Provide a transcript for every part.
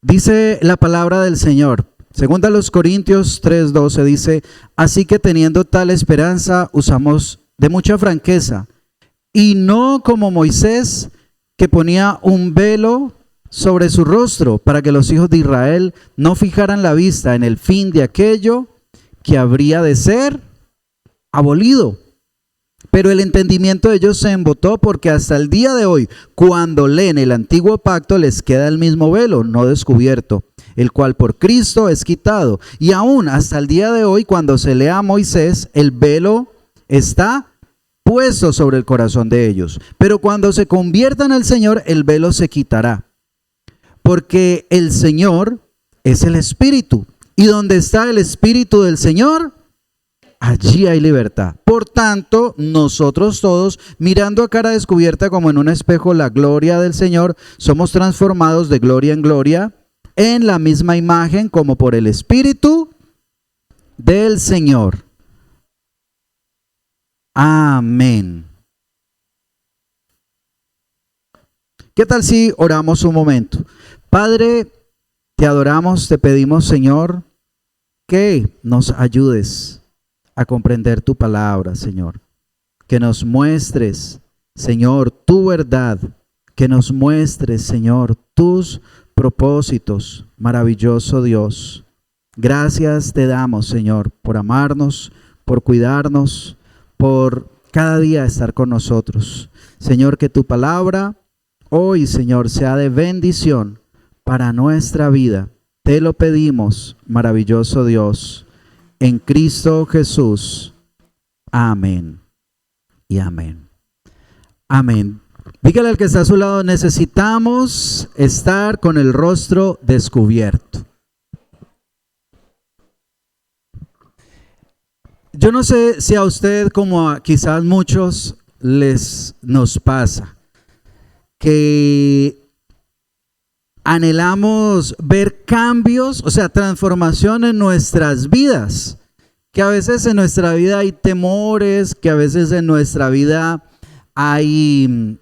Dice la palabra del Señor, según a los Corintios 3:12 dice, así que teniendo tal esperanza usamos de mucha franqueza, y no como Moisés, que ponía un velo sobre su rostro para que los hijos de Israel no fijaran la vista en el fin de aquello que habría de ser abolido. Pero el entendimiento de ellos se embotó, porque hasta el día de hoy, cuando leen el antiguo pacto, les queda el mismo velo no descubierto, el cual por Cristo es quitado. Y aún hasta el día de hoy, cuando se lea a Moisés, el velo está puesto sobre el corazón de ellos. Pero cuando se conviertan al Señor, el velo se quitará. Porque el Señor es el Espíritu. Y donde está el Espíritu del Señor, allí hay libertad. Por tanto, nosotros todos, mirando a cara descubierta como en un espejo la gloria del Señor, somos transformados de gloria en gloria en la misma imagen como por el Espíritu del Señor. Amén. ¿Qué tal si oramos un momento? Padre, te adoramos, te pedimos, Señor, que nos ayudes a comprender tu palabra, Señor. Que nos muestres, Señor, tu verdad. Que nos muestres, Señor, tus propósitos. Maravilloso Dios. Gracias te damos, Señor, por amarnos, por cuidarnos, por cada día estar con nosotros. Señor, que tu palabra hoy, Señor, sea de bendición para nuestra vida. Te lo pedimos, maravilloso Dios, en Cristo Jesús. Amén y amén. Amén. Dígale al que está a su lado, necesitamos estar con el rostro descubierto. Yo no sé si a usted, como a quizás muchos, nos pasa, que anhelamos ver cambios, o sea, transformación en nuestras vidas, que a veces en nuestra vida hay temores, que a veces en nuestra vida hay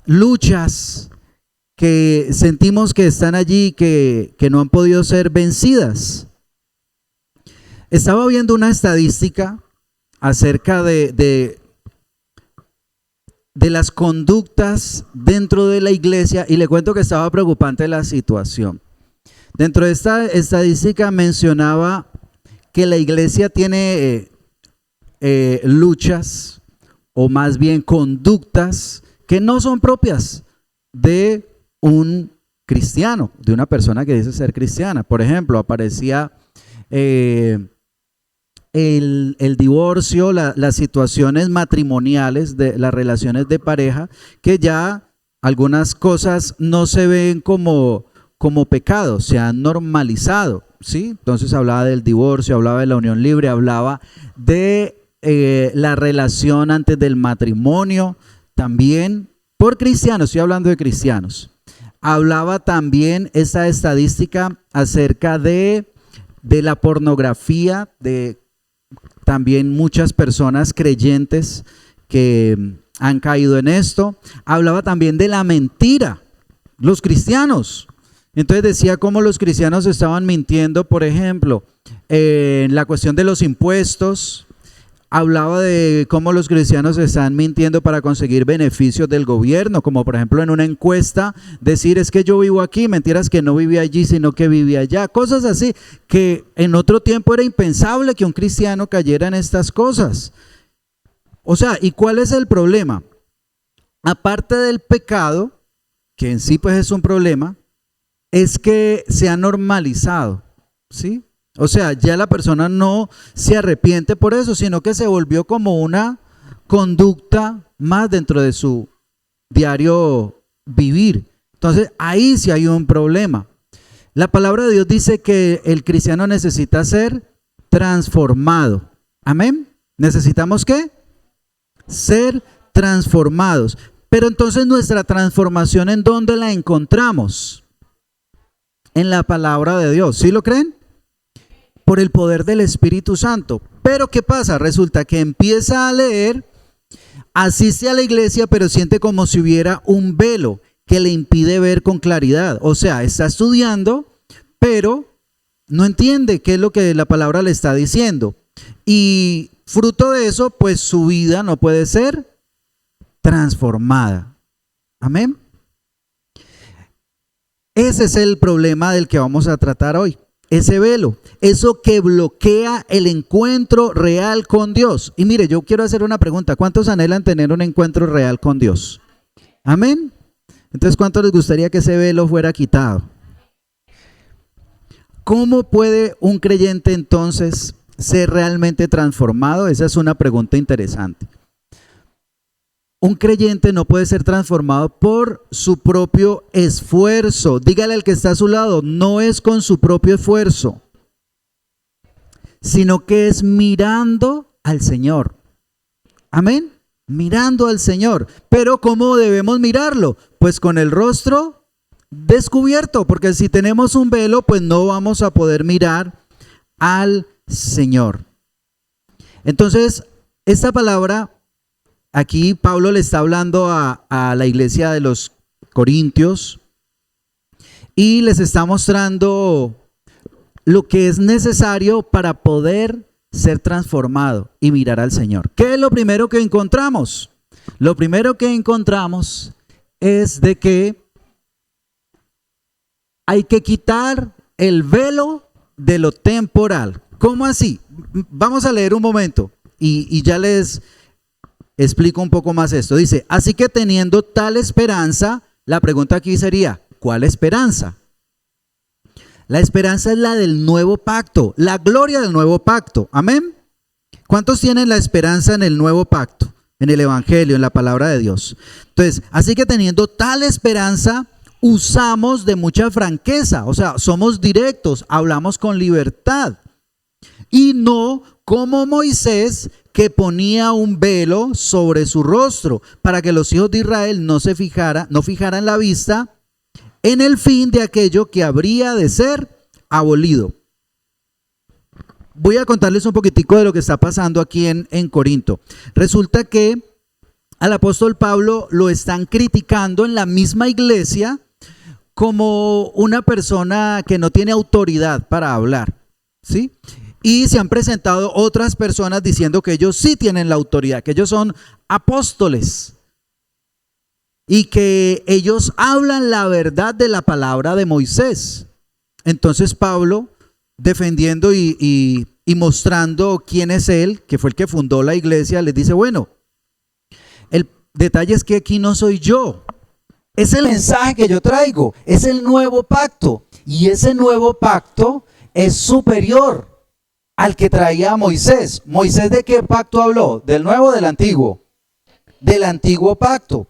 luchas que sentimos que están allí, que no han podido ser vencidas. Estaba viendo una estadística acerca de las conductas dentro de la iglesia, y le cuento que estaba preocupante la situación. Dentro de esta estadística mencionaba que la iglesia tiene luchas, o más bien conductas, que no son propias de un cristiano, de una persona que dice ser cristiana. Por ejemplo, aparecía el divorcio, las situaciones matrimoniales, de las relaciones de pareja, que ya algunas cosas no se ven como pecado, se han normalizado, ¿sí? Entonces hablaba del divorcio, hablaba de la unión libre, hablaba de la relación antes del matrimonio, también por cristianos, estoy hablando de cristianos. Hablaba también esa estadística acerca de la pornografía, de también muchas personas creyentes que han caído en esto. Hablaba también de la mentira, los cristianos. Entonces decía cómo los cristianos estaban mintiendo, por ejemplo, en la cuestión de los impuestos. Hablaba de cómo los cristianos están mintiendo para conseguir beneficios del gobierno, como por ejemplo en una encuesta decir es que yo vivo aquí, mentiras que no vivía allí sino que vivía allá, cosas así que en otro tiempo era impensable que un cristiano cayera en estas cosas. O sea, ¿y cuál es el problema? Aparte del pecado, que en sí pues es un problema, es que se ha normalizado, ¿sí? O sea, ya la persona no se arrepiente por eso, sino que se volvió como una conducta más dentro de su diario vivir. Entonces, ahí sí hay un problema. La palabra de Dios dice que el cristiano necesita ser transformado. ¿Amén? ¿Necesitamos qué? Ser transformados. Pero entonces nuestra transformación, ¿en dónde la encontramos? En la palabra de Dios. ¿Sí lo creen? Por el poder del Espíritu Santo. Pero ¿qué pasa? Resulta que empieza a leer, asiste a la iglesia, pero siente como si hubiera un velo. que le impide ver con claridad. O sea, está estudiando, pero no entiende qué es lo que la palabra le está diciendo. Y fruto de eso, pues su vida no puede ser transformada. Amén. Ese es el problema del que vamos a tratar hoy. Ese velo, eso que bloquea el encuentro real con Dios. Y mire, yo quiero hacer una pregunta. ¿Cuántos anhelan tener un encuentro real con Dios? Amén. Entonces, ¿cuántos les gustaría que ese velo fuera quitado? ¿Cómo puede un creyente entonces ser realmente transformado? Esa es una pregunta interesante. Un creyente no puede ser transformado por su propio esfuerzo. Dígale al que está a su lado, no es con su propio esfuerzo, sino que es mirando al Señor. Amén. Mirando al Señor. Pero ¿cómo debemos mirarlo? Pues con el rostro descubierto, porque si tenemos un velo, pues no vamos a poder mirar al Señor. Entonces, esta palabra, aquí Pablo le está hablando a la iglesia de los Corintios y les está mostrando lo que es necesario para poder ser transformado y mirar al Señor. ¿Qué es lo primero que encontramos? Lo primero que encontramos es de que hay que quitar el velo de lo temporal. ¿Cómo así? Vamos a leer un momento y ya les explico un poco más esto. Dice, así que teniendo tal esperanza, la pregunta aquí sería, ¿cuál esperanza? La esperanza es la del nuevo pacto, la gloria del nuevo pacto. Amén. ¿Cuántos tienen la esperanza en el nuevo pacto, en el evangelio, en la palabra de Dios? Entonces, así que teniendo tal esperanza, usamos de mucha franqueza, o sea, somos directos, hablamos con libertad. Y no como Moisés, que ponía un velo sobre su rostro para que los hijos de Israel no fijaran la vista en el fin de aquello que habría de ser abolido. Voy a contarles un poquitico de lo que está pasando aquí en Corinto. Resulta que al apóstol Pablo lo están criticando en la misma iglesia como una persona que no tiene autoridad para hablar, ¿sí? Y se han presentado otras personas diciendo que ellos sí tienen la autoridad, que ellos son apóstoles y que ellos hablan la verdad de la palabra de Moisés. Entonces Pablo, defendiendo y mostrando quién es él, que fue el que fundó la iglesia, les dice, bueno, el detalle es que aquí no soy yo. Es el mensaje que yo traigo, es el nuevo pacto. Y ese nuevo pacto es superior al que traía Moisés. ¿Moisés de qué pacto habló? ¿Del nuevo o del antiguo? Del antiguo pacto.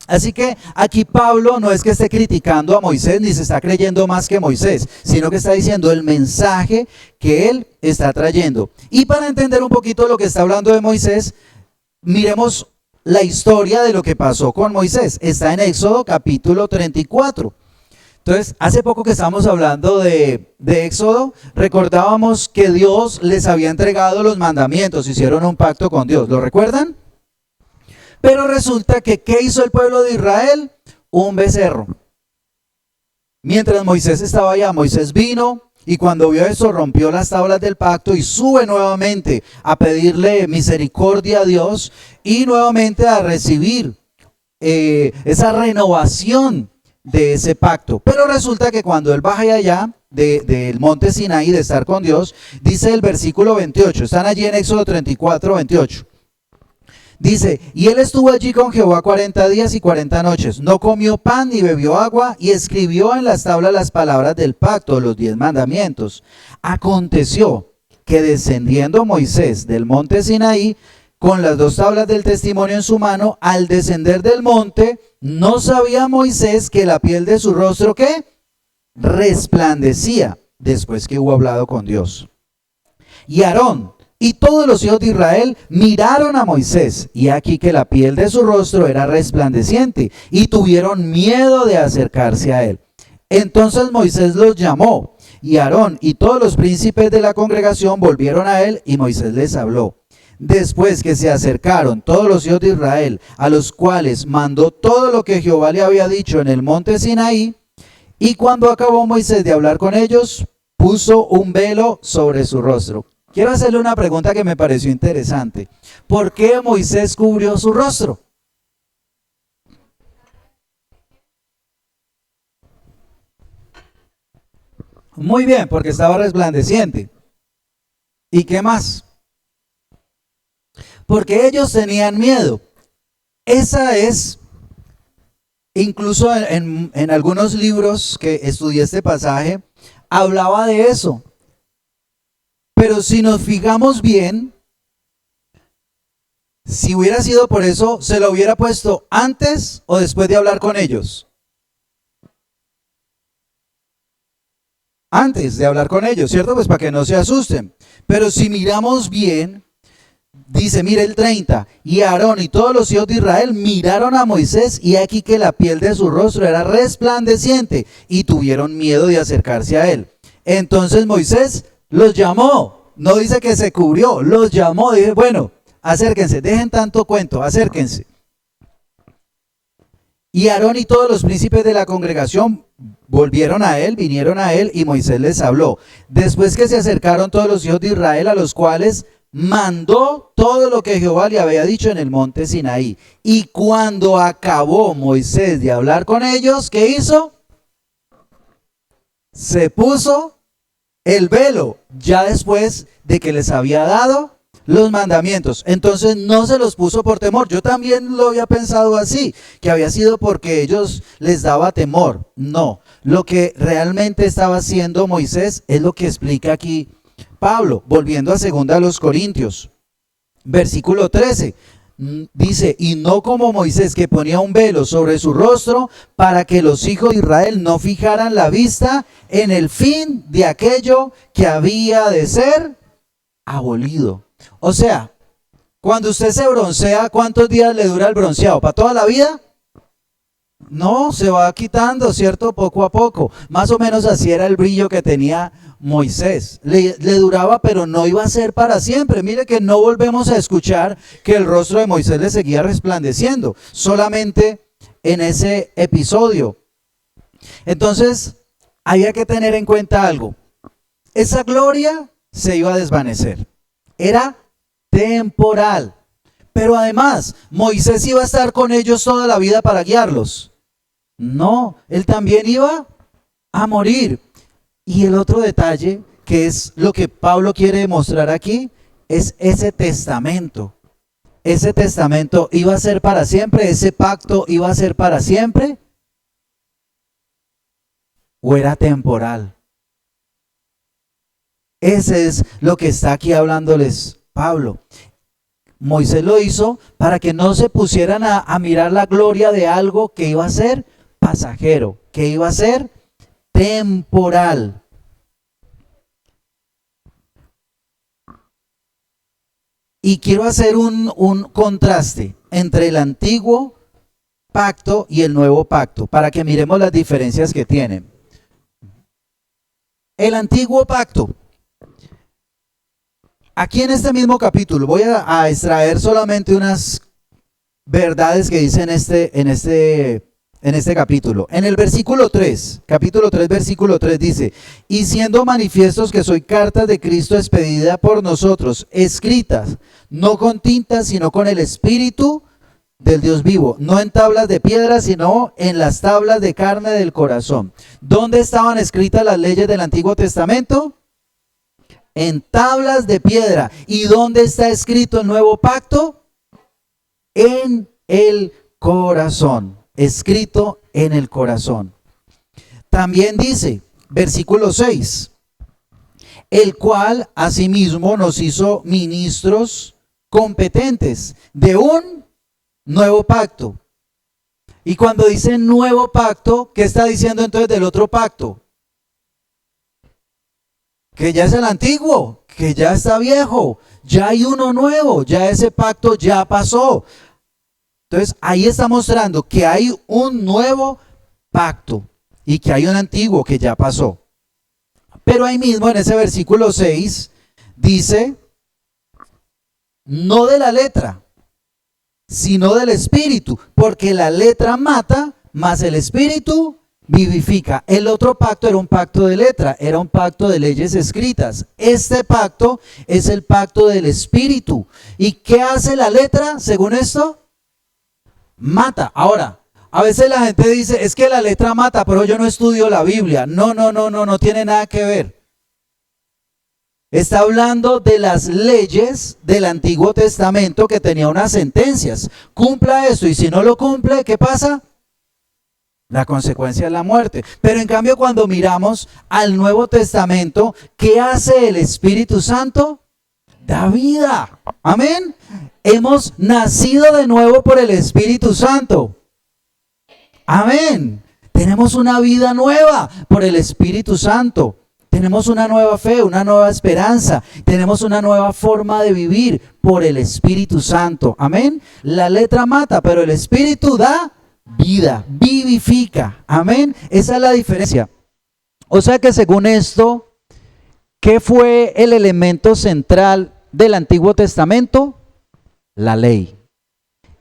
Así que aquí Pablo no es que esté criticando a Moisés ni se está creyendo más que Moisés, sino que está diciendo el mensaje que él está trayendo. Y para entender un poquito lo que está hablando de Moisés, miremos la historia de lo que pasó con Moisés. Está en Éxodo capítulo 34. Entonces, hace poco que estábamos hablando de Éxodo, recordábamos que Dios les había entregado los mandamientos, hicieron un pacto con Dios, ¿lo recuerdan? Pero resulta que, ¿qué hizo el pueblo de Israel? Un becerro. Mientras Moisés estaba allá, Moisés vino y cuando vio eso rompió las tablas del pacto y sube nuevamente a pedirle misericordia a Dios y nuevamente a recibir esa renovación de ese pacto. Pero resulta que cuando él baja allá del monte Sinaí de estar con Dios, dice el versículo 28, están allí en Éxodo 34, 28. Dice, y él estuvo allí con Jehová 40 días y 40 noches, no comió pan ni bebió agua, y escribió en las tablas las palabras del pacto, los 10 mandamientos. Aconteció que descendiendo Moisés del monte Sinaí, con las 2 tablas del testimonio en su mano, al descender del monte, no sabía Moisés que la piel de su rostro, ¿qué? Resplandecía, después que hubo hablado con Dios. Y Aarón y todos los hijos de Israel miraron a Moisés, y aquí que la piel de su rostro era resplandeciente, y tuvieron miedo de acercarse a él. Entonces Moisés los llamó, y Aarón y todos los príncipes de la congregación volvieron a él, y Moisés les habló. Después que se acercaron todos los hijos de Israel, a los cuales mandó todo lo que Jehová le había dicho en el monte Sinaí, y cuando acabó Moisés de hablar con ellos, puso un velo sobre su rostro. Quiero hacerle una pregunta que me pareció interesante. ¿Por qué Moisés cubrió su rostro? Muy bien, porque estaba resplandeciente. ¿Y qué más? Porque ellos tenían miedo. Esa es, incluso en algunos libros que estudié este pasaje, hablaba de eso. Pero si nos fijamos bien, si hubiera sido por eso, ¿se lo hubiera puesto antes o después de hablar con ellos? Antes de hablar con ellos, ¿cierto? Pues para que no se asusten. Pero si miramos bien, dice, mire el 30, y Aarón y todos los hijos de Israel miraron a Moisés y aquí que la piel de su rostro era resplandeciente y tuvieron miedo de acercarse a él. Entonces Moisés los llamó, no dice que se cubrió, los llamó, dice, bueno, acérquense, dejen tanto cuento, acérquense. Y Aarón y todos los príncipes de la congregación volvieron a él, vinieron a él y Moisés les habló. Después que se acercaron todos los hijos de Israel, a los cuales mandó todo lo que Jehová le había dicho en el monte Sinaí. Y cuando acabó Moisés de hablar con ellos, ¿qué hizo? Se puso el velo, ya después de que les había dado los mandamientos. Entonces no se los puso por temor. Yo también lo había pensado así, que había sido porque ellos les daba temor. No, lo que realmente estaba haciendo Moisés es lo que explica aquí Pablo, volviendo a 2 Corintios, versículo 13. Dice, y no como Moisés que ponía un velo sobre su rostro para que los hijos de Israel no fijaran la vista en el fin de aquello que había de ser abolido. O sea, cuando usted se broncea, ¿cuántos días le dura el bronceado? ¿Para toda la vida? No, se va quitando, ¿cierto? Poco a poco. Más o menos así era el brillo que tenía Moisés. Le duraba, pero no iba a ser para siempre. Mire que no volvemos a escuchar que el rostro de Moisés le seguía resplandeciendo. Solamente en ese episodio. Entonces, había que tener en cuenta algo. Esa gloria se iba a desvanecer. Era temporal. Pero además, Moisés iba a estar con ellos toda la vida para guiarlos. No, él también iba a morir. Y el otro detalle, que es lo que Pablo quiere demostrar aquí, es ese testamento. Ese testamento iba a ser para siempre, ese pacto iba a ser para siempre, o era temporal. Ese es lo que está aquí hablándoles Pablo. Moisés lo hizo para que no se pusieran a mirar la gloria de algo que iba a ser pasajero, que iba a ser temporal. Y quiero hacer un contraste entre el antiguo pacto y el nuevo pacto, para que miremos las diferencias que tienen. El antiguo pacto. Aquí en este mismo capítulo voy a extraer solamente unas verdades que dice en este capítulo. En el versículo 3, capítulo 3, versículo 3 dice, y siendo manifiestos que soy carta de Cristo expedida por nosotros, escritas, no con tinta, sino con el Espíritu del Dios vivo, no en tablas de piedra, sino en las tablas de carne del corazón. ¿Dónde estaban escritas las leyes del Antiguo Testamento? En tablas de piedra. ¿Y dónde está escrito el nuevo pacto? En el corazón. Escrito en el corazón. También dice, versículo 6, el cual asimismo nos hizo ministros competentes de un nuevo pacto. Y cuando dice nuevo pacto, ¿qué está diciendo entonces del otro pacto? Que ya es el antiguo, que ya está viejo, ya hay uno nuevo, ya ese pacto ya pasó. Entonces ahí está mostrando que hay un nuevo pacto y que hay un antiguo que ya pasó. Pero ahí mismo en ese versículo 6 dice no de la letra, sino del espíritu, porque la letra mata, mas el espíritu vivifica. El otro pacto era un pacto de letra, era un pacto de leyes escritas. Este pacto es el pacto del espíritu. ¿Y qué hace la letra según esto? Mata. Ahora, a veces la gente dice, es que la letra mata, pero yo no estudio la Biblia. No tiene nada que ver. Está hablando de las leyes del Antiguo Testamento que tenía unas sentencias. Cumpla eso, y si no lo cumple, ¿qué pasa? La consecuencia es la muerte. Pero en cambio, cuando miramos al Nuevo Testamento, ¿qué hace el Espíritu Santo? Da vida. Amén. Hemos nacido de nuevo por el Espíritu Santo. Amén. Tenemos una vida nueva por el Espíritu Santo. Tenemos una nueva fe, una nueva esperanza. Tenemos una nueva forma de vivir por el Espíritu Santo. Amén. La letra mata, pero el Espíritu da vida, vivifica. Amén. Esa es la diferencia. O sea que según esto, ¿qué fue el elemento central del Antiguo Testamento? La ley.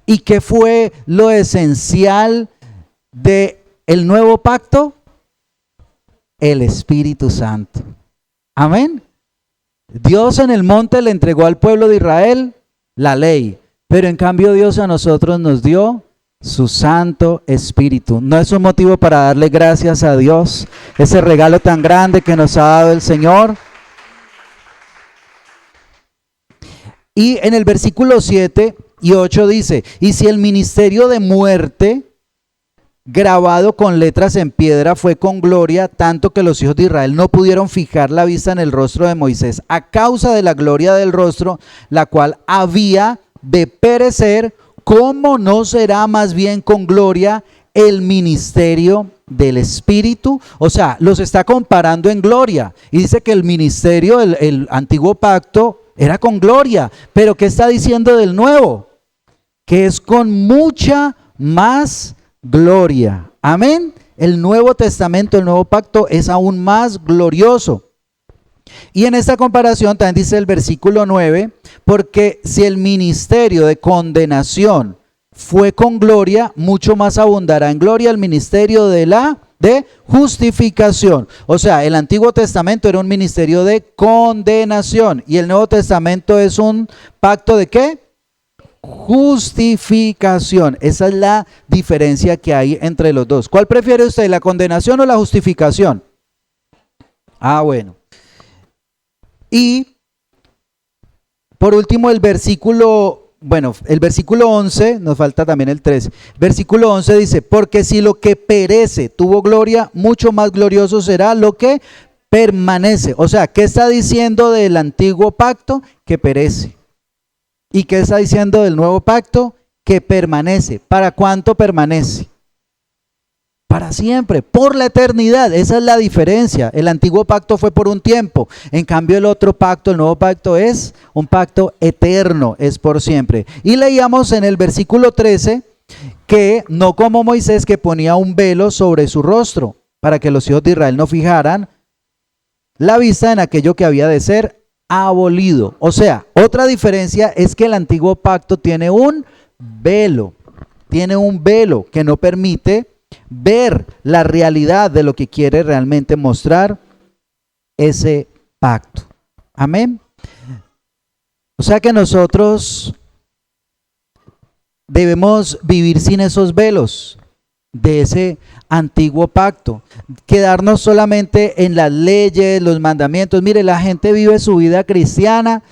¿Y qué fue lo esencial del nuevo pacto? El Espíritu Santo. Amén. Dios en el monte le entregó al pueblo de Israel la ley, pero en cambio Dios a nosotros nos dio su Santo Espíritu. ¿No es un motivo para darle gracias a Dios? Ese regalo tan grande que nos ha dado el Señor. Y en el versículo 7 y 8 dice, y si el ministerio de muerte grabado con letras en piedra fue con gloria, tanto que los hijos de Israel no pudieron fijar la vista en el rostro de Moisés a causa de la gloria del rostro, la cual había de perecer, ¿cómo no será más bien con gloria el ministerio del Espíritu? O sea, los está comparando en gloria y dice que el ministerio, el antiguo pacto era con gloria, pero ¿qué está diciendo del nuevo? Que es con mucha más gloria. Amén. El Nuevo Testamento, el Nuevo Pacto es aún más glorioso. Y en esta comparación también dice el versículo 9, porque si el ministerio de condenación fue con gloria, mucho más abundará en gloria el ministerio de justificación. O sea, el Antiguo Testamento era un ministerio de condenación y el Nuevo Testamento es un pacto de ¿qué? Justificación. Esa es la diferencia que hay entre los dos. ¿Cuál prefiere usted, la condenación o la justificación? Bueno. Y por último el versículo 11, nos falta también el 13. Versículo 11 dice, porque si lo que perece tuvo gloria, mucho más glorioso será lo que permanece. O sea, ¿qué está diciendo del antiguo pacto? Que perece. ¿Y qué está diciendo del nuevo pacto? Que permanece. ¿Para cuánto permanece? Para siempre, por la eternidad. Esa es la diferencia. El antiguo pacto fue por un tiempo. En cambio el otro pacto, el nuevo pacto es un pacto eterno, es por siempre. Y leíamos en el versículo 13 que no como Moisés, que ponía un velo sobre su rostro para que los hijos de Israel no fijaran la vista en aquello que había de ser abolido. O sea, otra diferencia es que el antiguo pacto tiene un velo que no permite ver la realidad de lo que quiere realmente mostrar ese pacto. Amén. O sea que nosotros debemos vivir sin esos velos de ese antiguo pacto, quedarnos solamente en las leyes, los mandamientos. Mire, la gente vive su vida cristiana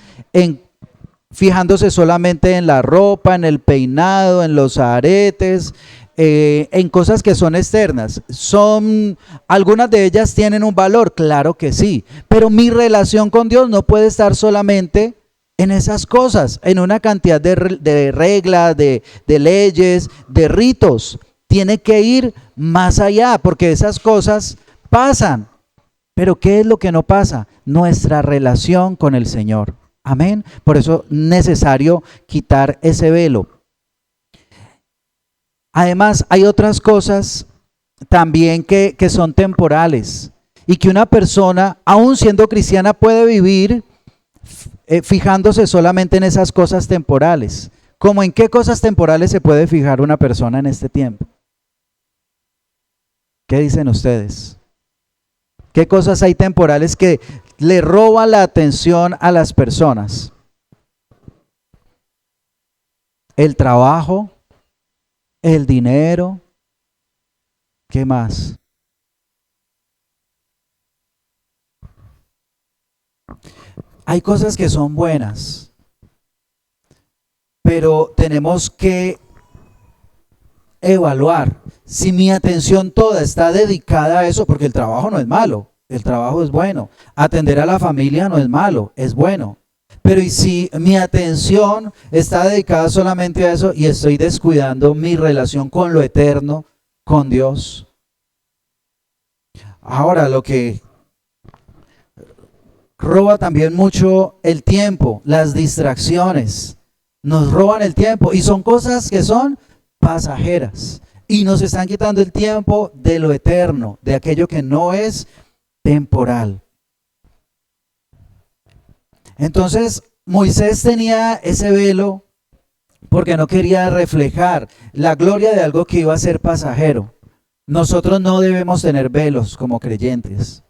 fijándose solamente en la ropa, en el peinado, en los aretes, en cosas que son externas. Algunas de ellas tienen un valor, claro que sí, pero mi relación con Dios no puede estar solamente en esas cosas, en una cantidad de reglas, de leyes, de ritos. Tiene que ir más allá, porque esas cosas pasan. Pero ¿qué es lo que no pasa? Nuestra relación con el Señor. Amén. Por eso es necesario quitar ese velo. Además, hay otras cosas también que son temporales y que una persona, aún siendo cristiana, puede vivir fijándose solamente en esas cosas temporales. ¿Cómo en qué cosas temporales se puede fijar una persona en este tiempo? ¿Qué dicen ustedes? ¿Qué cosas hay temporales que le roban la atención a las personas? El trabajo, el dinero, ¿qué más? Hay cosas que son buenas, pero tenemos que evaluar si mi atención toda está dedicada a eso, porque el trabajo no es malo, el trabajo es bueno, atender a la familia no es malo, es bueno, pero ¿y si mi atención está dedicada solamente a eso y estoy descuidando mi relación con lo eterno, con Dios? Ahora, lo que roba también mucho el tiempo, las distracciones, nos roban el tiempo y son cosas que son pasajeras y nos están quitando el tiempo de lo eterno, de aquello que no es temporal. Entonces Moisés tenía ese velo porque no quería reflejar la gloria de algo que iba a ser pasajero. Nosotros no debemos tener velos como creyentes.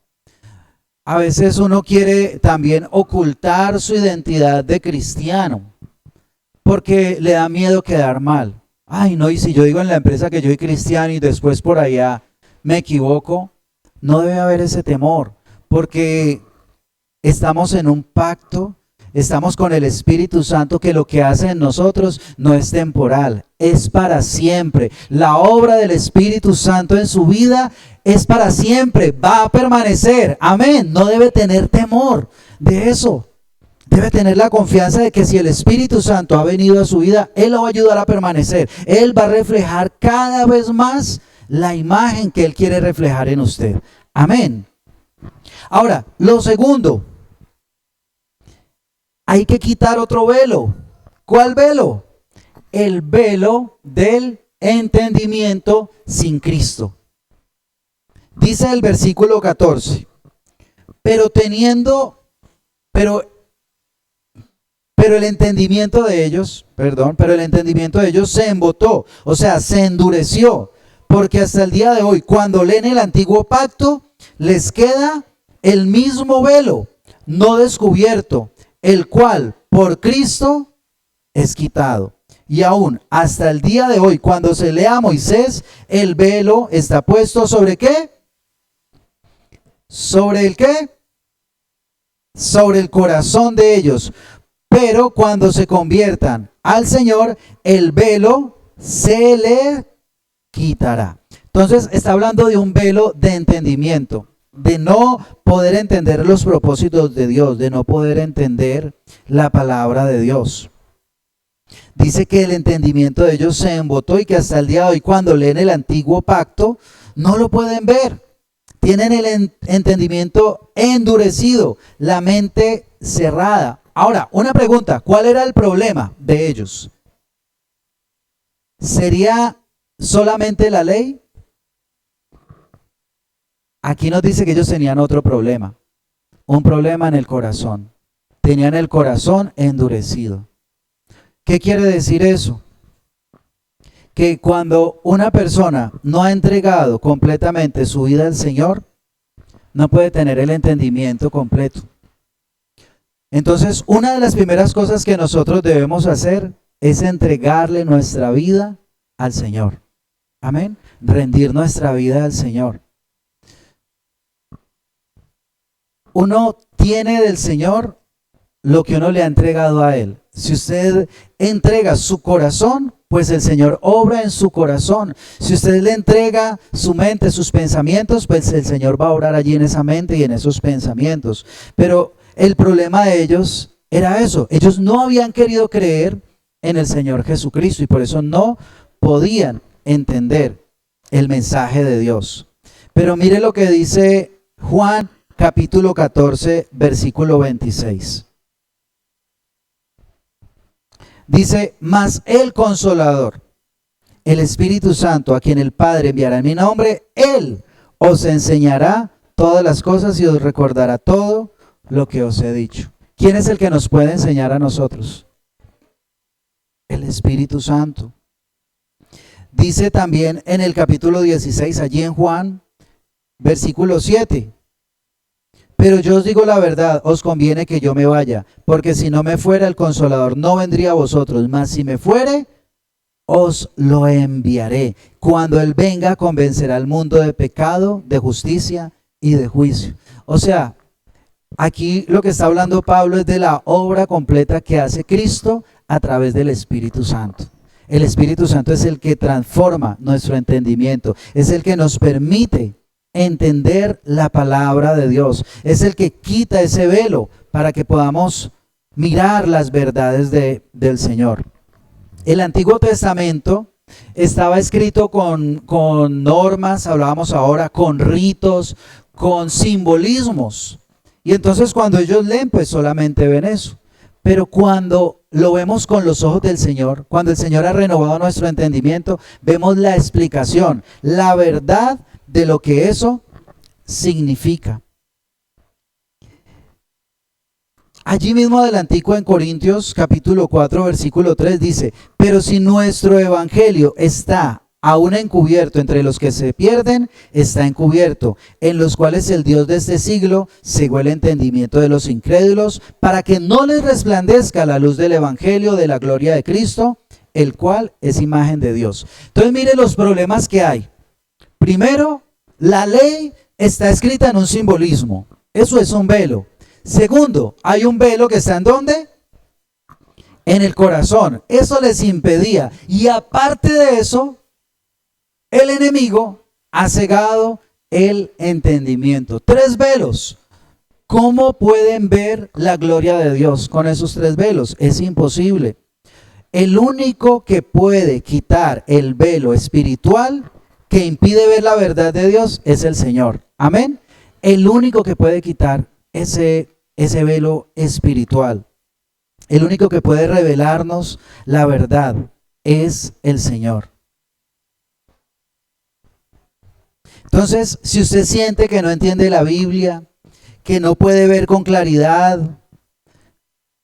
A veces uno quiere también ocultar su identidad de cristiano porque le da miedo quedar mal. Ay, no, y si yo digo en la empresa que yo soy cristiano y después por allá me equivoco, no debe haber ese temor, porque estamos en un pacto, estamos con el Espíritu Santo que lo que hace en nosotros no es temporal, es para siempre. La obra del Espíritu Santo en su vida es para siempre, va a permanecer. Amén, no debe tener temor de eso. Debe tener la confianza de que si el Espíritu Santo ha venido a su vida, Él lo va a ayudar a permanecer. Él va a reflejar cada vez más la imagen que Él quiere reflejar en usted. Amén. Ahora, lo segundo, hay que quitar otro velo. ¿Cuál velo? El velo del entendimiento sin Cristo. Dice el versículo 14, pero el entendimiento de ellos, pero el entendimiento de ellos se embotó, o sea, se endureció, porque hasta el día de hoy, cuando leen el antiguo pacto, les queda el mismo velo, no descubierto, el cual por Cristo es quitado. Y aún hasta el día de hoy, cuando se lea a Moisés, el velo está puesto ¿sobre qué? ¿Sobre el qué? Sobre el corazón de ellos. Pero cuando se conviertan al Señor, el velo se le quitará. Entonces está hablando de un velo de entendimiento, de no poder entender los propósitos de Dios, de no poder entender la palabra de Dios. Dice que el entendimiento de ellos se embotó y que hasta el día de hoy, cuando leen el antiguo pacto, no lo pueden ver. Tienen el entendimiento endurecido, la mente cerrada. Ahora, una pregunta, ¿cuál era el problema de ellos? ¿Sería solamente la ley? Aquí nos dice que ellos tenían otro problema, un problema en el corazón. Tenían el corazón endurecido. ¿Qué quiere decir eso? Que cuando una persona no ha entregado completamente su vida al Señor, no puede tener el entendimiento completo. Entonces, una de las primeras cosas que nosotros debemos hacer es entregarle nuestra vida al Señor. Amén. Rendir nuestra vida al Señor. Uno tiene del Señor lo que uno le ha entregado a Él. Si usted entrega su corazón, pues el Señor obra en su corazón. Si usted le entrega su mente, sus pensamientos, pues el Señor va a obrar allí en esa mente y en esos pensamientos. Pero el problema de ellos era eso. Ellos no habían querido creer en el Señor Jesucristo y por eso no podían entender el mensaje de Dios. Pero mire lo que dice Juan capítulo 14, versículo 26. Dice, mas el Consolador, el Espíritu Santo, a quien el Padre enviará en mi nombre, Él os enseñará todas las cosas y os recordará todo lo que os he dicho. ¿Quién es el que nos puede enseñar a nosotros? El Espíritu Santo. Dice también en el capítulo 16, allí en Juan, versículo 7. Pero yo os digo la verdad, os conviene que yo me vaya, porque si no me fuera el Consolador no vendría a vosotros, mas si me fuere, os lo enviaré. Cuando Él venga, convencerá al mundo de pecado, de justicia y de juicio. O sea, aquí lo que está hablando Pablo es de la obra completa que hace Cristo a través del Espíritu Santo. El Espíritu Santo es el que transforma nuestro entendimiento, es el que nos permite entender la palabra de Dios, es el que quita ese velo para que podamos mirar las verdades del Señor. El Antiguo Testamento estaba escrito con normas, hablábamos ahora, con ritos, con simbolismos. Y entonces cuando ellos leen, pues solamente ven eso. Pero cuando lo vemos con los ojos del Señor, cuando el Señor ha renovado nuestro entendimiento, vemos la explicación, la verdad de lo que eso significa. Allí mismo adelantico en Corintios capítulo 4 versículo 3 dice: pero si nuestro evangelio está aún encubierto entre los que se pierden, está encubierto, en los cuales el Dios de este siglo cegó el entendimiento de los incrédulos, para que no les resplandezca la luz del evangelio de la gloria de Cristo, el cual es imagen de Dios. Entonces mire los problemas que hay. Primero, la ley está escrita en un simbolismo, eso es un velo. Segundo, hay un velo que está ¿en dónde? En el corazón. Eso les impedía. Y aparte de eso, el enemigo ha cegado el entendimiento. 3 velos. ¿Cómo pueden ver la gloria de Dios con esos 3 velos? Es imposible. El único que puede quitar el velo espiritual que impide ver la verdad de Dios es el Señor. Amén. El único que puede quitar ese velo espiritual, el único que puede revelarnos la verdad es el Señor. Entonces, si usted siente que no entiende la Biblia, que no puede ver con claridad,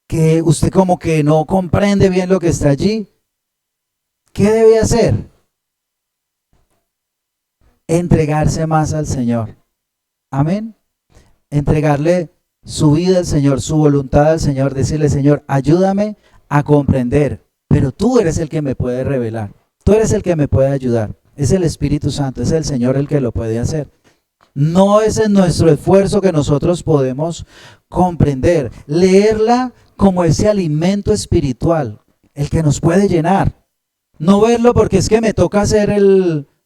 que usted como que no comprende bien lo que está allí, ¿qué debe hacer? Entregarse más al Señor. Amén. Entregarle su vida al Señor, su voluntad al Señor, decirle: Señor, ayúdame a comprender, pero tú eres el que me puede revelar, tú eres el que me puede ayudar, es el Espíritu Santo, es el Señor el que lo puede hacer. No es en nuestro esfuerzo que nosotros podemos comprender, leerla como ese alimento espiritual, el que nos puede llenar. No verlo porque es que me toca hacer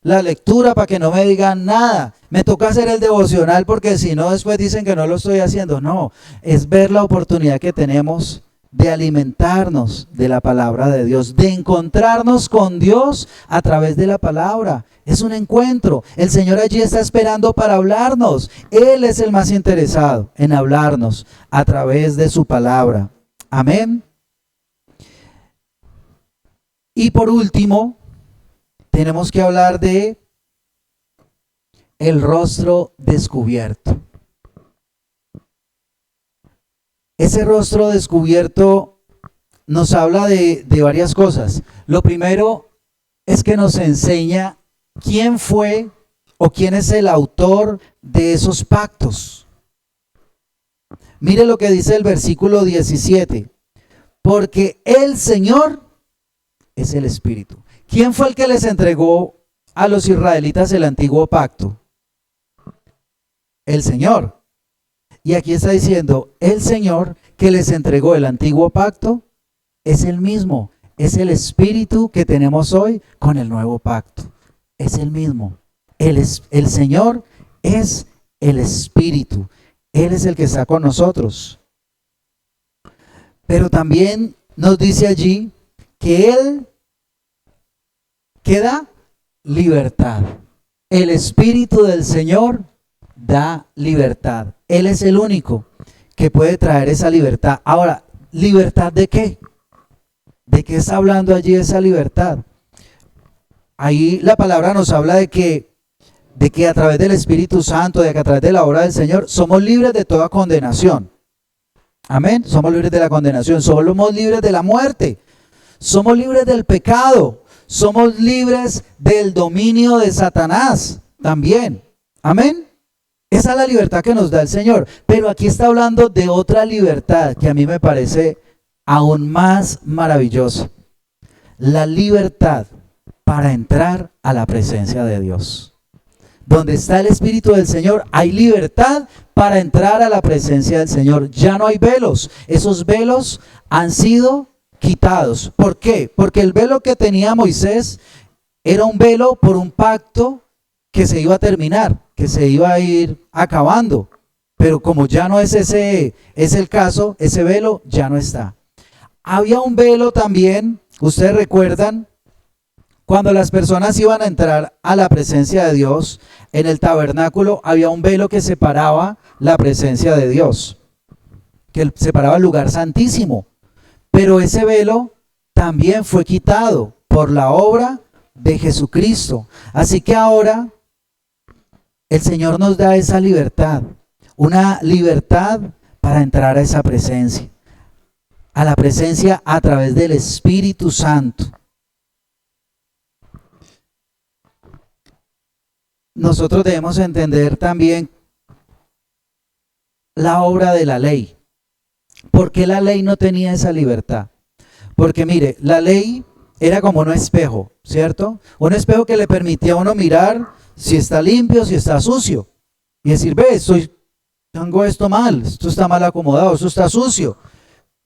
la lectura para que no me digan nada. Me toca hacer el devocional porque si no después dicen que no lo estoy haciendo. No, es ver la oportunidad que tenemos de alimentarnos de la palabra de Dios, de encontrarnos con Dios a través de la palabra. Es un encuentro. El Señor allí está esperando para hablarnos. Él es el más interesado en hablarnos a través de su palabra. Amén. Y por último, tenemos que hablar de el rostro descubierto. Ese rostro descubierto nos habla de varias cosas. Lo primero es que nos enseña quién fue o quién es el autor de esos pactos. Mire lo que dice el versículo 17. Porque el Señor es el Espíritu. ¿Quién fue el que les entregó a los israelitas el antiguo pacto? El Señor. Y aquí está diciendo, el Señor que les entregó el antiguo pacto es el mismo. Es el Espíritu que tenemos hoy con el nuevo pacto. Es el mismo. El Señor es el Espíritu. Él es el que está con nosotros. Pero también nos dice allí que Él da libertad. El Espíritu del Señor da libertad. Él es el único que puede traer esa libertad. Ahora, ¿libertad de qué? ¿De qué está hablando allí esa libertad? Ahí la palabra nos habla de que a través del Espíritu Santo, de que a través de la obra del Señor, somos libres de toda condenación. Amén. Somos libres de la condenación, somos libres de la muerte, somos libres del pecado, somos libres del dominio de Satanás también. Amén. Esa es la libertad que nos da el Señor. Pero aquí está hablando de otra libertad que a mí me parece aún más maravillosa. La libertad para entrar a la presencia de Dios. Donde está el Espíritu del Señor, hay libertad para entrar a la presencia del Señor. Ya no hay velos. Esos velos han sido quitados. ¿Por qué? Porque el velo que tenía Moisés era un velo por un pacto que se iba a terminar, que se iba a ir acabando. Pero como ya no es el caso, ese velo ya no está. Había un velo también, ustedes recuerdan, cuando las personas iban a entrar a la presencia de Dios, en el tabernáculo había un velo que separaba la presencia de Dios, que separaba el lugar santísimo. Pero ese velo también fue quitado por la obra de Jesucristo. Así que ahora el Señor nos da esa libertad, una libertad para entrar a esa presencia, a la presencia a través del Espíritu Santo. Nosotros debemos entender también la obra de la ley. ¿Por qué la ley no tenía esa libertad? Porque mire, la ley era como un espejo, ¿cierto? Un espejo que le permitía a uno mirar si está limpio, si está sucio. Y decir, ve, tengo esto mal, esto está mal acomodado, esto está sucio.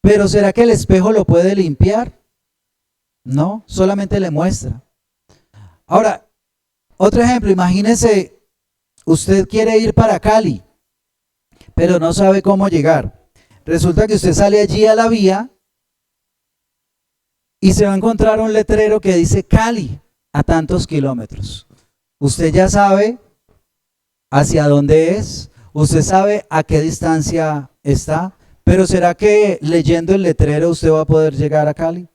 Pero ¿será que el espejo lo puede limpiar? No, solamente le muestra. Ahora, otro ejemplo, imagínese, usted quiere ir para Cali, pero no sabe cómo llegar. Resulta que usted sale allí a la vía y se va a encontrar un letrero que dice Cali a tantos kilómetros. Usted ya sabe hacia dónde es, usted sabe a qué distancia está, pero ¿será que leyendo el letrero usted va a poder llegar a Cali?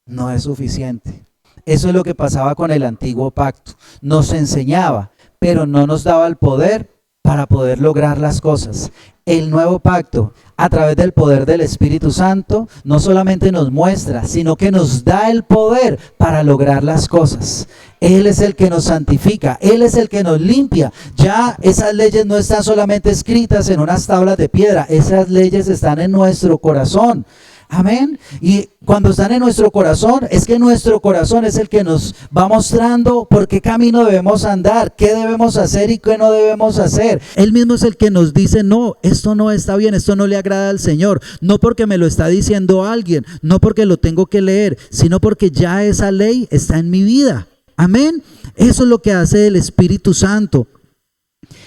No es suficiente. Eso es lo que pasaba con el antiguo pacto. Nos enseñaba, pero no nos daba el poder para poder lograr las cosas. El nuevo pacto, a través del poder del Espíritu Santo, no solamente nos muestra, sino que nos da el poder para lograr las cosas. Él es el que nos santifica, Él es el que nos limpia. Ya esas leyes no están solamente escritas en unas tablas de piedra, esas leyes están en nuestro corazón. Amén. Y cuando están en nuestro corazón, es que nuestro corazón es el que nos va mostrando por qué camino debemos andar, qué debemos hacer y qué no debemos hacer. Él mismo es el que nos dice, no, esto no está bien, esto no le agrada al Señor. No porque me lo está diciendo alguien, no porque lo tengo que leer, sino porque ya esa ley está en mi vida. Amén. Eso es lo que hace el Espíritu Santo.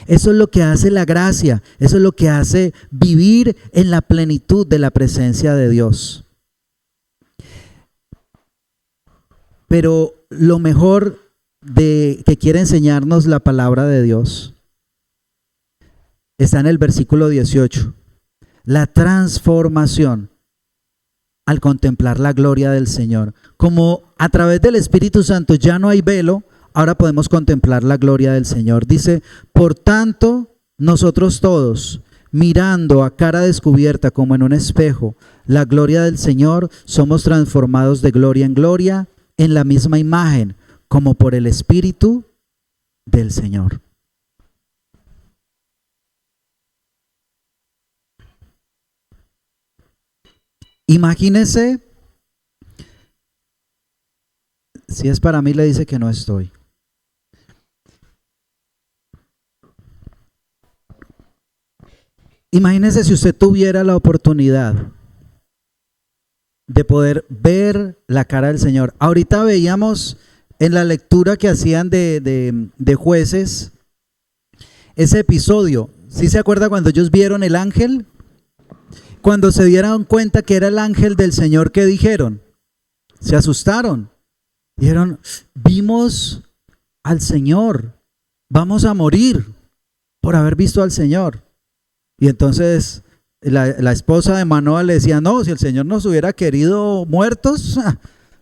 Eso es lo que hace la gracia, eso es lo que hace vivir en la plenitud de la presencia de Dios. Pero lo mejor que quiere enseñarnos la palabra de Dios está en el versículo 18. La transformación al contemplar la gloria del Señor. Como a través del Espíritu Santo ya no hay velo, ahora podemos contemplar la gloria del Señor. Dice, por tanto, nosotros todos, mirando a cara descubierta como en un espejo, la gloria del Señor, somos transformados de gloria en gloria en la misma imagen, como por el Espíritu del Señor. Imagínese, si es para mí le dice que no estoy. Imagínese si usted tuviera la oportunidad de poder ver la cara del Señor. Ahorita veíamos en la lectura que hacían de Jueces ese episodio. ¿Sí se acuerda cuando ellos vieron el ángel? Cuando se dieron cuenta que era el ángel del Señor, ¿qué dijeron? Se asustaron. Dijeron, vimos al Señor, vamos a morir por haber visto al Señor. Y entonces la esposa de Manoa le decía, no, si el Señor nos hubiera querido muertos,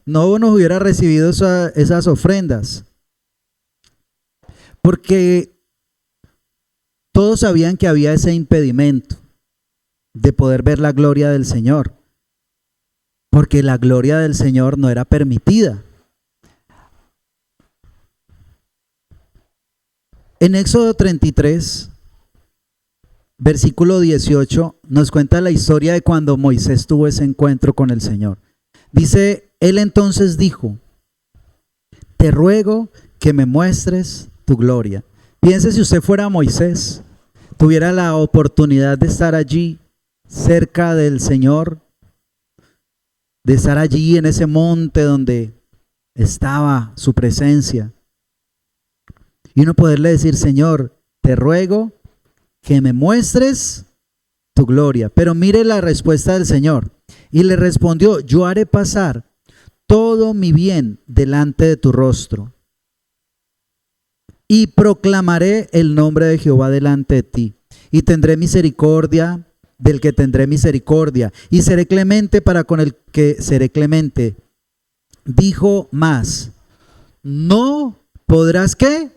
no nos hubiera recibido esas ofrendas. Porque todos sabían que había ese impedimento. de poder ver la gloria del Señor, porque la gloria del Señor no era permitida. En Éxodo 33, versículo 18, nos cuenta la historia de cuando Moisés tuvo ese encuentro con el Señor. Dice, él entonces dijo, te ruego que me muestres tu gloria. Piense si usted fuera Moisés, tuviera la oportunidad de estar allí cerca del Señor, de estar allí en ese monte donde estaba su presencia, y uno poderle decir, Señor, te ruego que me muestres tu gloria. Pero mire la respuesta del Señor. Y le respondió, yo haré pasar todo mi bien delante de tu rostro y proclamaré el nombre de Jehová delante de ti. Y tendré misericordia del que tendré misericordia y seré clemente para con el que seré clemente. Dijo más, no podrás ¿qué?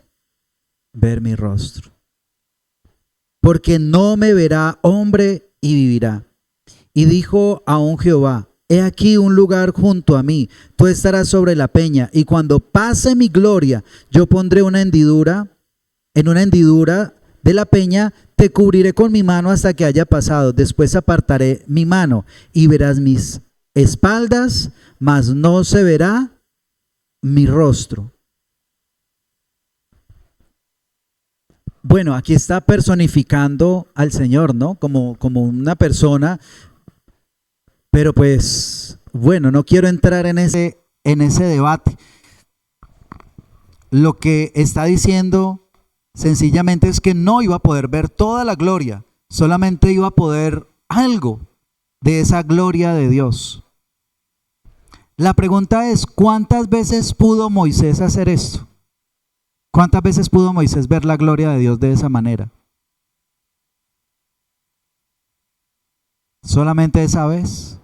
Ver mi rostro, porque no me verá hombre y vivirá. Y dijo aún Jehová, he aquí un lugar junto a mí, tú estarás sobre la peña, y cuando pase mi gloria, yo pondré una hendidura, en una hendidura de la peña, te cubriré con mi mano hasta que haya pasado, después apartaré mi mano, y verás mis espaldas, mas no se verá mi rostro. Bueno, aquí está personificando al Señor, ¿no? Como una persona, pero pues, bueno, no quiero entrar en ese debate. Lo que está diciendo sencillamente es que no iba a poder ver toda la gloria, solamente iba a poder algo de esa gloria de Dios. La pregunta es, ¿cuántas veces pudo Moisés hacer esto? ¿Cuántas veces pudo Moisés ver la gloria de Dios de esa manera? ¿Solamente esa vez?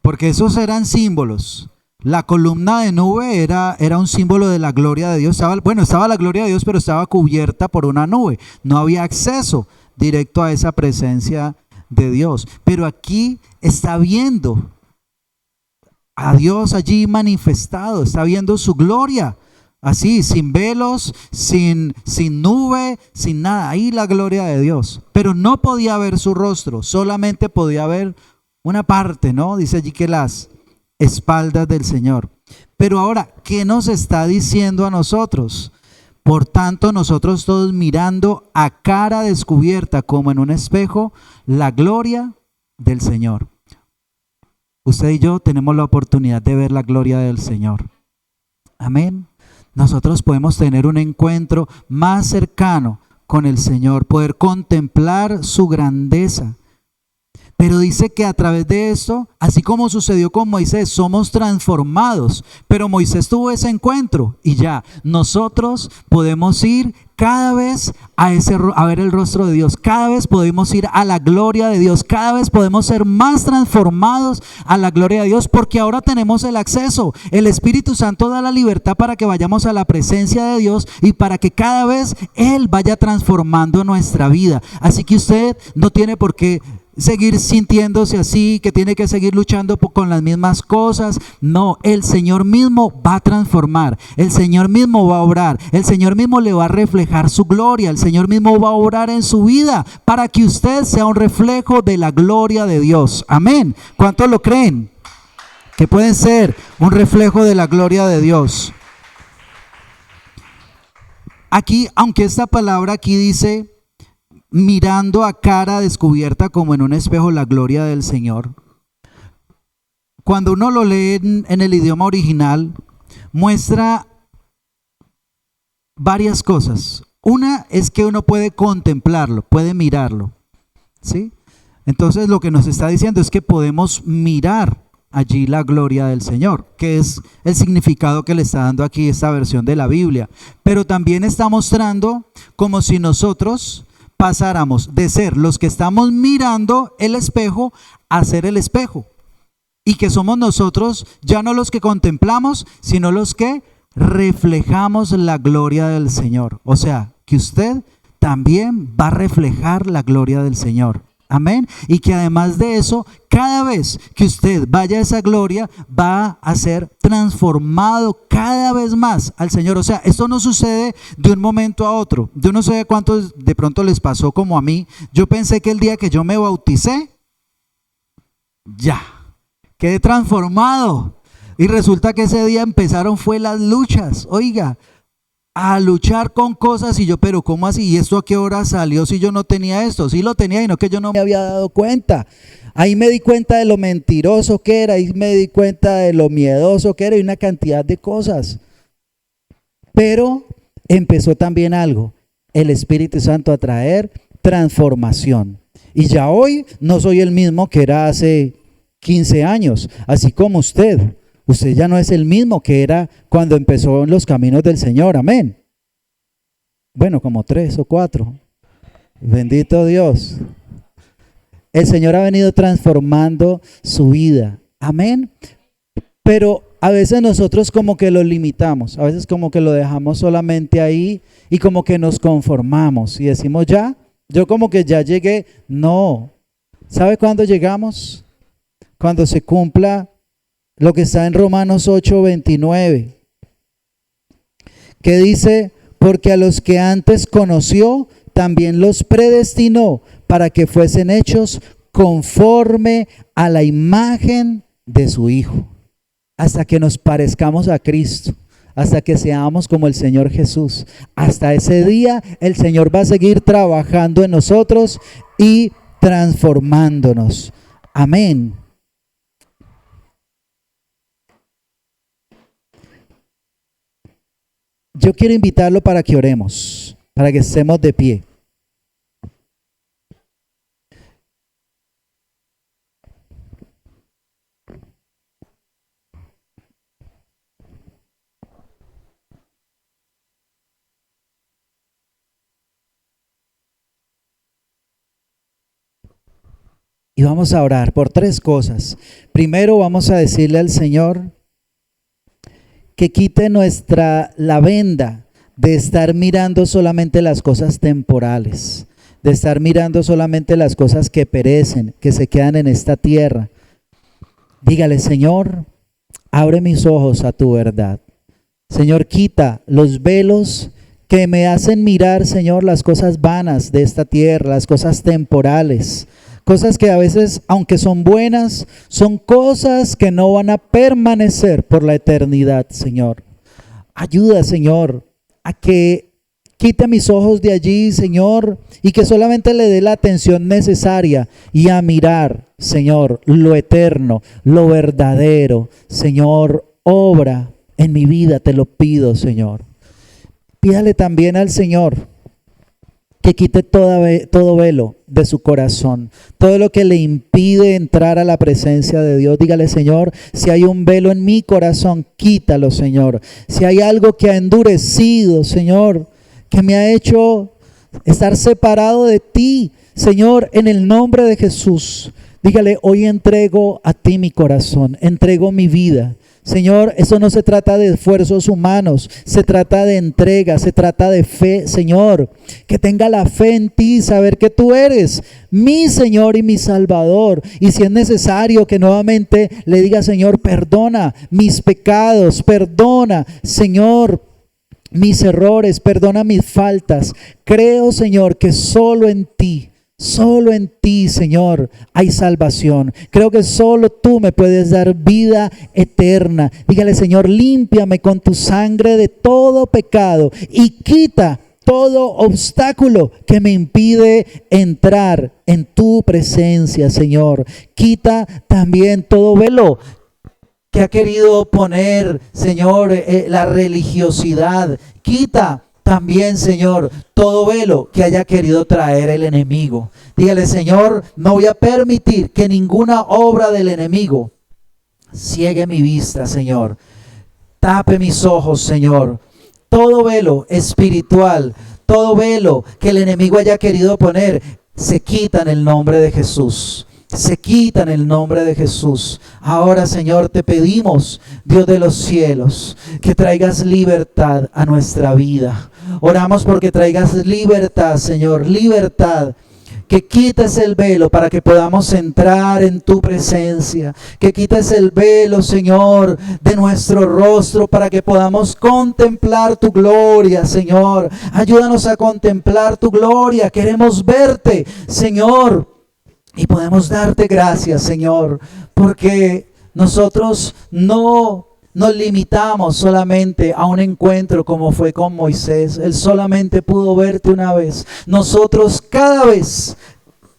Porque esos eran símbolos. La columna de nube era un símbolo de la gloria de Dios. Estaba la gloria de Dios, pero estaba cubierta por una nube. No había acceso directo a esa presencia de Dios. Pero aquí está viendo a Dios allí manifestado, está viendo su gloria, así, sin velos, sin nube, sin nada, ahí la gloria de Dios. Pero no podía ver su rostro, solamente podía ver una parte, ¿no? Dice allí que las espaldas del Señor. Pero ahora, ¿qué nos está diciendo a nosotros? Por tanto, nosotros todos mirando a cara descubierta como en un espejo, la gloria del Señor. Usted y yo tenemos la oportunidad de ver la gloria del Señor. Amén. Nosotros podemos tener un encuentro más cercano con el Señor, poder contemplar su grandeza. Pero dice que a través de esto, así como sucedió con Moisés, somos transformados. Pero Moisés tuvo ese encuentro y ya, nosotros podemos ir cada vez a ver el rostro de Dios. Cada vez podemos ir a la gloria de Dios. Cada vez podemos ser más transformados a la gloria de Dios porque ahora tenemos el acceso. El Espíritu Santo da la libertad para que vayamos a la presencia de Dios y para que cada vez Él vaya transformando nuestra vida. Así que usted no tiene por qué seguir sintiéndose así, que tiene que seguir luchando con las mismas cosas. No, el Señor mismo va a transformar, el Señor mismo va a obrar, el Señor mismo le va a reflejar su gloria, el Señor mismo va a obrar en su vida para que usted sea un reflejo de la gloria de Dios. Amén. ¿Cuántos lo creen? Que pueden ser un reflejo de la gloria de Dios. Aquí, aunque esta palabra aquí dice mirando a cara descubierta como en un espejo la gloria del Señor, cuando uno lo lee en el idioma original, muestra varias cosas. Una es que uno puede contemplarlo, puede mirarlo, ¿sí? Entonces lo que nos está diciendo es que podemos mirar allí la gloria del Señor, que es el significado que le está dando aquí esta versión de la Biblia. Pero también está mostrando como si nosotros pasáramos de ser los que estamos mirando el espejo a ser el espejo, y que somos nosotros ya no los que contemplamos, sino los que reflejamos la gloria del Señor. O sea, que usted también va a reflejar la gloria del Señor. Amén. Y que además de eso, cada vez que usted vaya a esa gloria, va a ser transformado cada vez más al Señor. O sea, esto no sucede de un momento a otro. Yo no sé cuántos de pronto les pasó como a mí. Yo pensé que el día que yo me bauticé, ya, quedé transformado. Y resulta que ese día empezaron fue las luchas. Oiga, a luchar con cosas y yo, pero ¿cómo así? ¿Y esto a qué hora salió si yo no tenía esto? Sí lo tenía y no que yo no me había dado cuenta. Ahí me di cuenta de lo mentiroso que era, ahí me di cuenta de lo miedoso que era y una cantidad de cosas. Pero empezó también algo, el Espíritu Santo a traer transformación. Y ya hoy no soy el mismo que era hace 15 años, así como usted. Usted ya no es el mismo que era cuando empezó en los caminos del Señor, amén. Bueno, como 3 o 4. Bendito Dios. El Señor ha venido transformando su vida, amén. Pero a veces nosotros como que lo limitamos, a veces como que lo dejamos solamente ahí y como que nos conformamos y decimos ya, yo como que ya llegué. No, ¿sabe cuándo llegamos? Cuando se cumpla lo que está en Romanos 8:29, que dice, porque a los que antes conoció, también los predestinó para que fuesen hechos conforme a la imagen de su Hijo, hasta que nos parezcamos a Cristo, hasta que seamos como el Señor Jesús. Hasta ese día el Señor va a seguir trabajando en nosotros y transformándonos. Amén. Yo quiero invitarlo para que oremos, para que estemos de pie. Y vamos a orar por 3 cosas. Primero vamos a decirle al Señor que quite la venda de estar mirando solamente las cosas temporales, de estar mirando solamente las cosas que perecen, que se quedan en esta tierra. Dígale, Señor, abre mis ojos a tu verdad. Señor, quita los velos que me hacen mirar, Señor, las cosas vanas de esta tierra, las cosas temporales. Cosas que a veces, aunque son buenas, son cosas que no van a permanecer por la eternidad, Señor. Ayuda, Señor, a que quite mis ojos de allí, Señor, y que solamente le dé la atención necesaria y a mirar, Señor, lo eterno, lo verdadero. Señor, obra en mi vida, te lo pido, Señor. Pídale también al Señor que quite todo velo de su corazón, todo lo que le impide entrar a la presencia de Dios. Dígale, Señor, si hay un velo en mi corazón, quítalo, Señor. Si hay algo que ha endurecido, Señor, que me ha hecho estar separado de ti, Señor, en el nombre de Jesús, dígale, hoy entrego a ti mi corazón, entrego mi vida. Señor, eso no se trata de esfuerzos humanos, se trata de entrega, se trata de fe, Señor, que tenga la fe en ti, saber que tú eres mi Señor y mi Salvador. Y si es necesario que nuevamente le diga, Señor, perdona mis pecados, perdona, Señor, mis errores, perdona mis faltas. Creo, Señor, que solo en ti, Señor, hay salvación. Creo que solo tú me puedes dar vida eterna. Dígale, Señor, límpiame con tu sangre de todo pecado y quita todo obstáculo que me impide entrar en tu presencia, Señor. Quita también todo velo que ha querido poner, Señor, la religiosidad. Quita también, Señor, todo velo que haya querido traer el enemigo. Dígale, Señor, no voy a permitir que ninguna obra del enemigo ciegue mi vista, Señor. Tape mis ojos, Señor. Todo velo espiritual, todo velo que el enemigo haya querido poner, se quita en el nombre de Jesús. se quita en el nombre de Jesús. Ahora, Señor, te pedimos, Dios de los cielos, que traigas libertad a nuestra vida. Oramos porque traigas libertad, Señor, libertad. Que quites el velo para que podamos entrar en tu presencia. Que quites el velo, Señor, de nuestro rostro para que podamos contemplar tu gloria, Señor. Ayúdanos a contemplar tu gloria. Queremos verte, Señor. Y podemos darte gracias, Señor, porque nosotros no nos limitamos solamente a un encuentro como fue con Moisés. Él solamente pudo verte una vez. Nosotros cada vez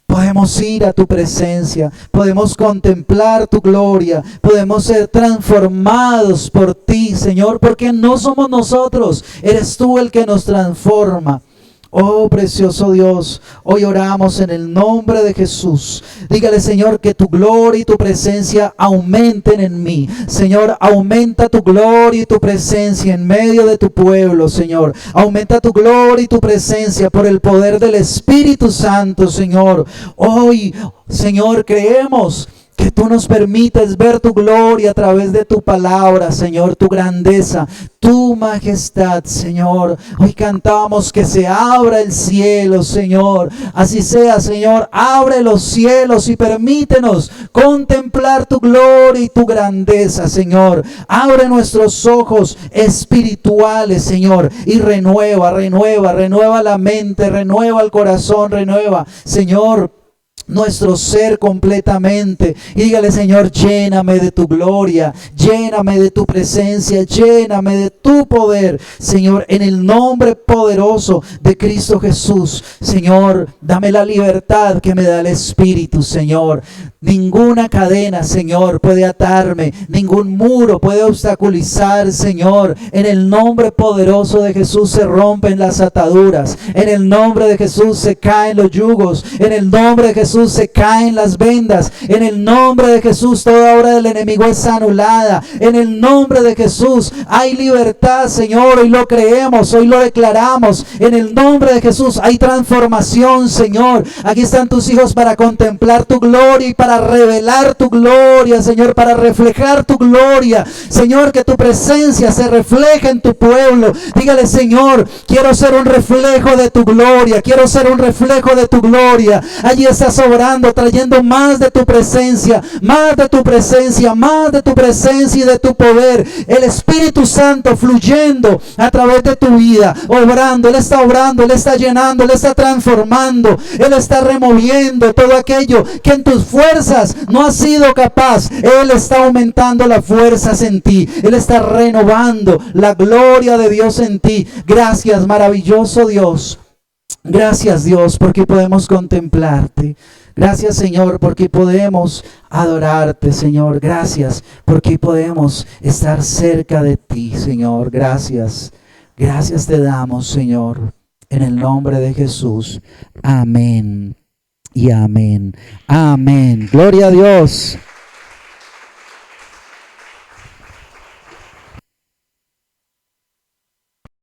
podemos ir a tu presencia, podemos contemplar tu gloria, podemos ser transformados por ti, Señor, porque no somos nosotros, eres tú el que nos transforma. Oh, precioso Dios, hoy oramos en el nombre de Jesús. Dígale, Señor, que tu gloria y tu presencia aumenten en mí. Señor, aumenta tu gloria y tu presencia en medio de tu pueblo, Señor. Aumenta tu gloria y tu presencia por el poder del Espíritu Santo, Señor. Hoy, Señor, creemos que tú nos permites ver tu gloria a través de tu palabra, Señor, tu grandeza, tu majestad, Señor. Hoy cantamos que se abra el cielo, Señor. Así sea, Señor, abre los cielos y permítenos contemplar tu gloria y tu grandeza, Señor. Abre nuestros ojos espirituales, Señor, y renueva la mente, renueva el corazón, renueva, Señor, nuestro ser completamente. Y dígale, Señor, lléname de tu gloria, lléname de tu presencia, lléname de tu poder, Señor, en el nombre poderoso de Cristo Jesús. Señor, dame la libertad que me da el Espíritu, Señor. Ninguna cadena, Señor, puede atarme, ningún muro puede obstaculizar, Señor. En el nombre poderoso de Jesús se rompen las ataduras, en el nombre de Jesús se caen los yugos, en el nombre de Jesús se caen las vendas, en el nombre de Jesús toda obra del enemigo es anulada, en el nombre de Jesús hay libertad, Señor. Hoy lo creemos, hoy lo declaramos, en el nombre de Jesús hay transformación, Señor. Aquí están tus hijos para contemplar tu gloria y para revelar tu gloria, Señor, para reflejar tu gloria, Señor, que tu presencia se refleje en tu pueblo. Dígale, Señor, quiero ser un reflejo de tu gloria, quiero ser un reflejo de tu gloria. Allí estás obrando, trayendo más de tu presencia, más de tu presencia, más de tu presencia y de tu poder. El Espíritu Santo fluyendo a través de tu vida, obrando, Él está llenando, Él está transformando, Él está removiendo todo aquello que en tus fuerzas no has sido capaz. Él está aumentando las fuerzas en ti, Él está renovando la gloria de Dios en ti. Gracias, maravilloso Dios. Gracias, Dios, porque podemos contemplarte. Gracias, Señor, porque podemos adorarte, Señor. Gracias, porque podemos estar cerca de ti, Señor. Gracias. Gracias te damos, Señor, en el nombre de Jesús. Amén y amén. Amén. Gloria a Dios.